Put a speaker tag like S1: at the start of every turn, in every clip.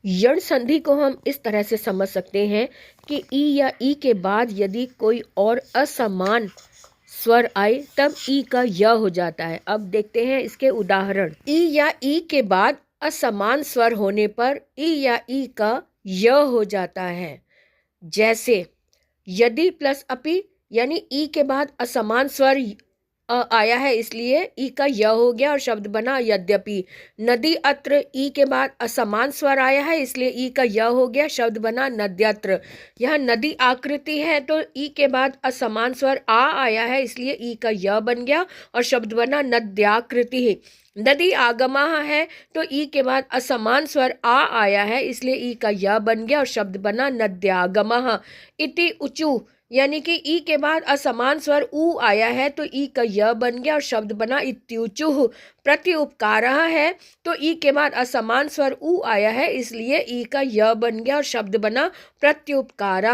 S1: यण संधि को हम इस तरह से समझ सकते हैं कि ई या ई के बाद यदि कोई और असमान स्वर आए तब ई का य हो जाता है। अब देखते हैं इसके उदाहरण। ई या ई के बाद असमान स्वर होने पर ई या ई का य हो जाता है। जैसे यदि प्लस अपि, यानी ई के बाद असमान स्वर आया है इसलिए ई का य हो गया और शब्द बना यद्यपि। नदी अत्र, ई के बाद असमान स्वर आया है इसलिए ई का य हो गया, शब्द बना नद्यत्र। यह नदी आकृति है तो ई के बाद असमान स्वर आ आया है इसलिए ई का य बन गया और शब्द बना नद्याकृति है। नदी आगमा है तो ई के बाद असमान स्वर आ आया है इसलिए ई का य बन गया और शब्द बना नद्यागम। इति ऊचु, यानी कि ई के बाद असमान स्वर ऊ आया है तो ई का य बन गया और शब्द बना इत्युचुः। प्रति उपकार है तो ई के बाद असमान स्वर ऊ आया है इसलिए ई का य बन गया और शब्द बना प्रत्युपकार।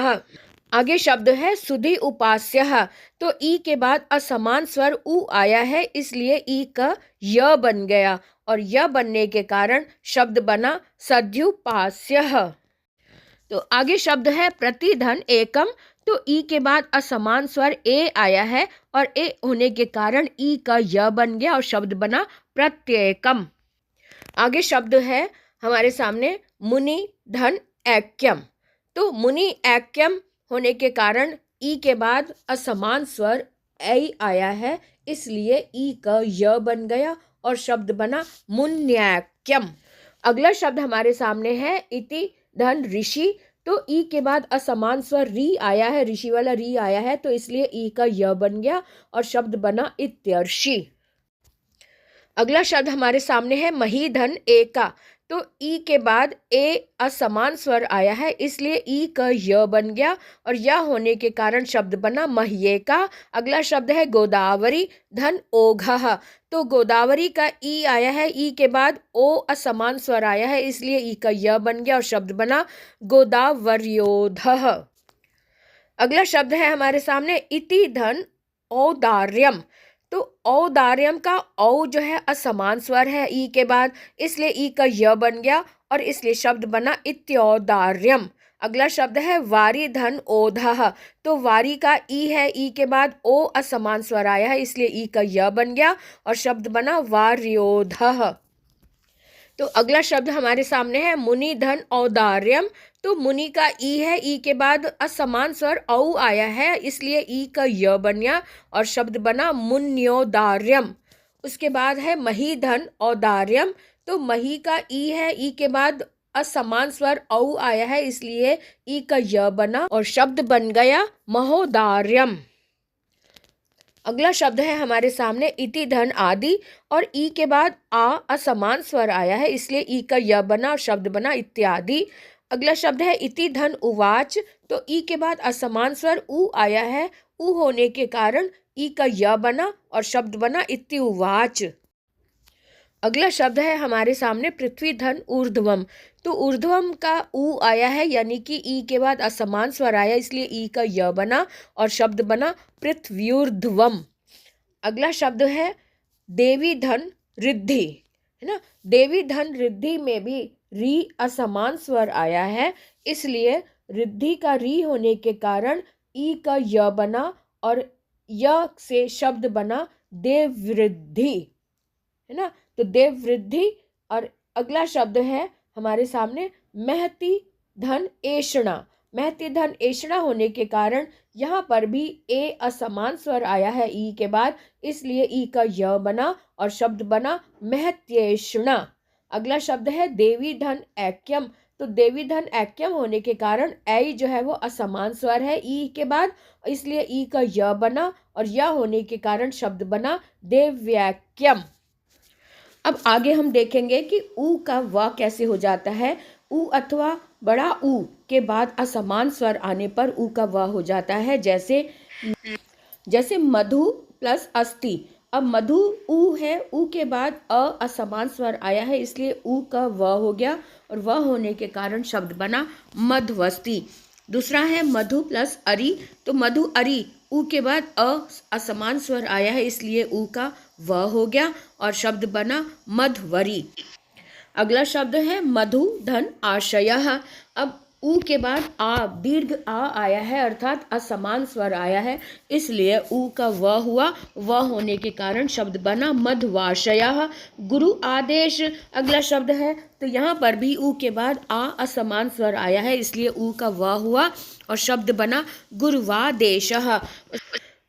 S1: आगे शब्द है सुधि उपास्य, तो ई के बाद असमान स्वर ऊ आया है इसलिए ई का य बन गया और य बनने के कारण शब्द बना सध्युपास्य। तो आगे शब्द है प्रतिधन एकम, तो ई के बाद असमान स्वर ए आया है और ए होने के कारण ई का य बन गया और शब्द बना प्रत्येकम। आगे शब्द है हमारे सामने मुनि धन ऐक्यम, तो मुनि ऐक्यम होने के कारण ई के बाद असमान स्वर ऐ आया है इसलिए ई का य बन गया और शब्द बना मुन्यैक्यम। अगला शब्द हमारे सामने है इति धन ऋषि, तो ई के बाद असमान स्वर री आया है, ऋषि वाला री आया है तो इसलिए ई का य बन गया और शब्द बना इत्यर्षि। अगला शब्द हमारे सामने है मही धन एका, तो ई के बाद ए असमान स्वर आया है इसलिए ई का य बन गया और य होने के कारण शब्द बना मह्येका। अगला शब्द है गोदावरी धन ओघः, तो गोदावरी का ई आया है, ई के बाद ओ असमान स्वर आया है इसलिए ई का य बन गया और शब्द बना गोदावर्योधः। अगला शब्द है हमारे सामने इति धन औदार्यम, तो औदार्यम का औ जो है असमान स्वर है ई के बाद इसलिए ई का य बन गया और इसलिए शब्द बना इत्यौदार्यम। अगला शब्द है वारी धन ओधः, तो वारी का ई है, ई के बाद ओ असमान स्वर आया है इसलिए ई का य बन गया और शब्द बना वार्योधः। तो अगला शब्द हमारे सामने है मुनि धन औदार्यम, तो मुनि का ई है, ई के बाद असमान स्वर औ आया है इसलिए ई का य बन गया और शब्द बना मुन्योदार्यम। उसके बाद है मही धन औदार्यम, तो मही का ई है, ई के बाद असमान स्वर औ आया है इसलिए ई का य बना और शब्द बन गया महोदार्यम। अगला शब्द है हमारे सामने इति धन आदि, और ई के बाद आ असमान स्वर आया है इसलिए ई का य बना और शब्द बना इत्यादि। अगला शब्द है इति धन उवाच, तो ई के बाद असमान स्वर ऊ आया है, ऊ होने के कारण ई का य बना और शब्द बना इति उवाच। अगला शब्द है हमारे सामने पृथ्वी धन ऊर्ध्वम, तो ऊर्ध्वम का ऊ आया है यानी कि ई के बाद असमान स्वर आया इसलिए ई का य बना और शब्द बना पृथ्व्यूर्ध्वम। अगला शब्द है देवी धन रिद्धि, है ना, देवी धन रिद्धि में भी री असमान स्वर आया है इसलिए रिद्धि का री होने के कारण ई का य बना और य से शब्द बना देववृद्धि, है ना, तो देववृद्धि। और अगला शब्द है हमारे सामने महति धन एषणा, महति धन एषणा होने के कारण यहाँ पर भी ए असमान स्वर आया है ई के बाद इसलिए ई का य बना और शब्द बना महत्येषणा। अगला शब्द है देवी धन ऐक्यम, तो देवी धन ऐक्यम होने के कारण ऐ जो है वो असमान स्वर है ई के बाद इसलिए ई का य बना और य होने के कारण शब्द बना देव्यैक्यम। अब आगे हम देखेंगे कि ऊ का व कैसे हो जाता है। ऊ अथवा बड़ा ऊ के बाद असमान स्वर आने पर ऊ का व हो जाता है, जैसे मधु प्लस अस्ति। अब मधु ऊ है, ऊ के बाद अ असमान स्वर आया है इसलिए ऊ का व हो गया और व होने के कारण शब्द बना मधुवस्ती। दूसरा है मधु प्लस अरि, तो मधु अरि ऊ के बाद अ असमान स्वर आया है इसलिए ऊ का व हो गया और शब्द बना मधवरी। अगला शब्द है मधु धन आशयः। अब ऊ के बाद आ, दीर्घ आ आया है, अर्थात असमान स्वर आया है, इसलिए ऊ का व हुआ। व होने के कारण शब्द बना मध्वाशयः। गुरु आदेश अगला शब्द है, तो यहाँ पर भी ऊ के बाद आ असमान स्वर आया है, इसलिए ऊ का व हुआ और शब्द बना गुरुवादेशः।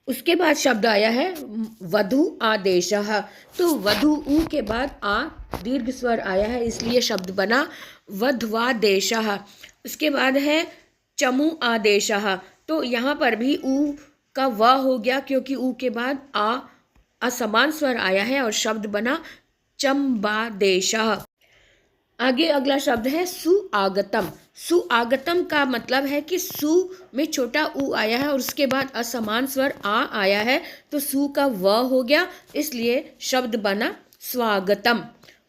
S1: उसके बाद शब्द आया है वधु आदेशः। तो वधु ऊ के बाद आ दीर्घ स्वर आया है, इसलिए शब्द बना वध्वादेशः। उसके बाद है चमु आदेशः। तो यहाँ पर भी ऊ का व हो गया, क्योंकि ऊ के बाद आ असमान स्वर आया है और शब्द बना चम्बादेशः। आगे अगला शब्द है सुआगतम। सुआगतम का मतलब है कि सु में छोटा ऊ आया है और उसके बाद असमान स्वर आ आया है, तो सु का व हो गया, इसलिए शब्द बना स्वागतम।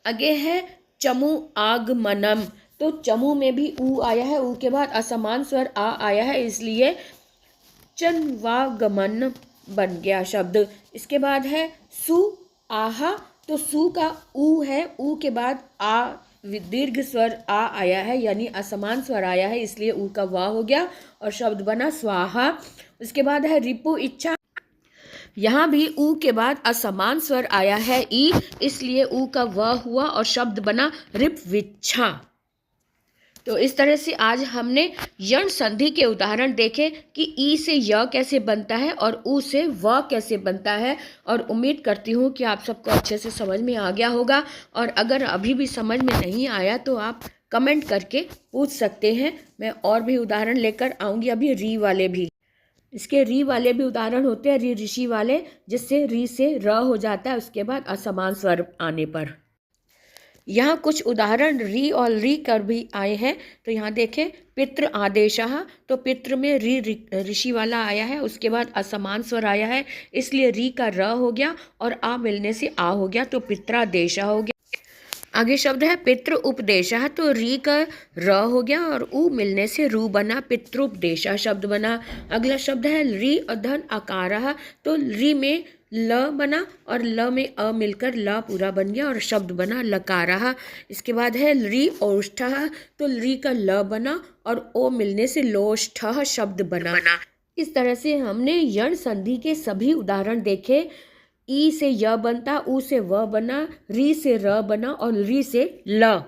S1: आगे है चमु आगमनम। तो चमु में भी ऊ आया है, ऊ के बाद असमान स्वर आ आया है, इसलिए चन्वागमन बन गया शब्द। इसके बाद है सु आहा। तो सु का ऊ है, ऊ के बाद आ दीर्घ स्वर आ आया है, यानी असमान स्वर आया है, इसलिए ऊ का वा हो गया और शब्द बना स्वाहा। उसके बाद है रिपु इच्छा। यहाँ भी ऊ के बाद असमान स्वर आया है ई, इसलिए ऊ का व हुआ और शब्द बना रिपविच्छा। तो इस तरह से आज हमने यण संधि के उदाहरण देखे कि ई से य कैसे बनता है और ऊ से व कैसे बनता है, और उम्मीद करती हूँ कि आप सबको अच्छे से समझ में आ गया होगा। और अगर अभी भी समझ में नहीं आया तो आप कमेंट करके पूछ सकते हैं, मैं और भी उदाहरण लेकर आऊँगी। अभी री वाले भी, इसके री वाले भी उदाहरण होते हैं, री ऋषि वाले, जिससे री से र हो जाता है उसके बाद असमान स्वर आने पर। यहाँ कुछ उदाहरण री और री कर भी आए हैं। तो यहाँ देखें पितृ आदेशः। तो पितृ में री ऋषि वाला आया है, उसके बाद असमान स्वर आया है, इसलिए री का र हो गया और आ मिलने से आ हो गया, तो पित्रादेशः हो गया। आगे शब्द है पितृ उपदेशः। तो री का र हो गया और उ मिलने से रू बना, पितृपदेशः शब्द बना। अगला शब्द है री अधन आकारः। तो री में ल बना और ल में अ मिलकर ल पूरा बन गया और शब्द बना लकारः। इसके बाद है री ओष्ठः। तो री का ल बना और ओ मिलने से लोष्ठः शब्द बना। इस तरह से हमने यण संधि के सभी उदाहरण देखे। ई से य बनता, ऊ से व बना, री से र बना और री से ल।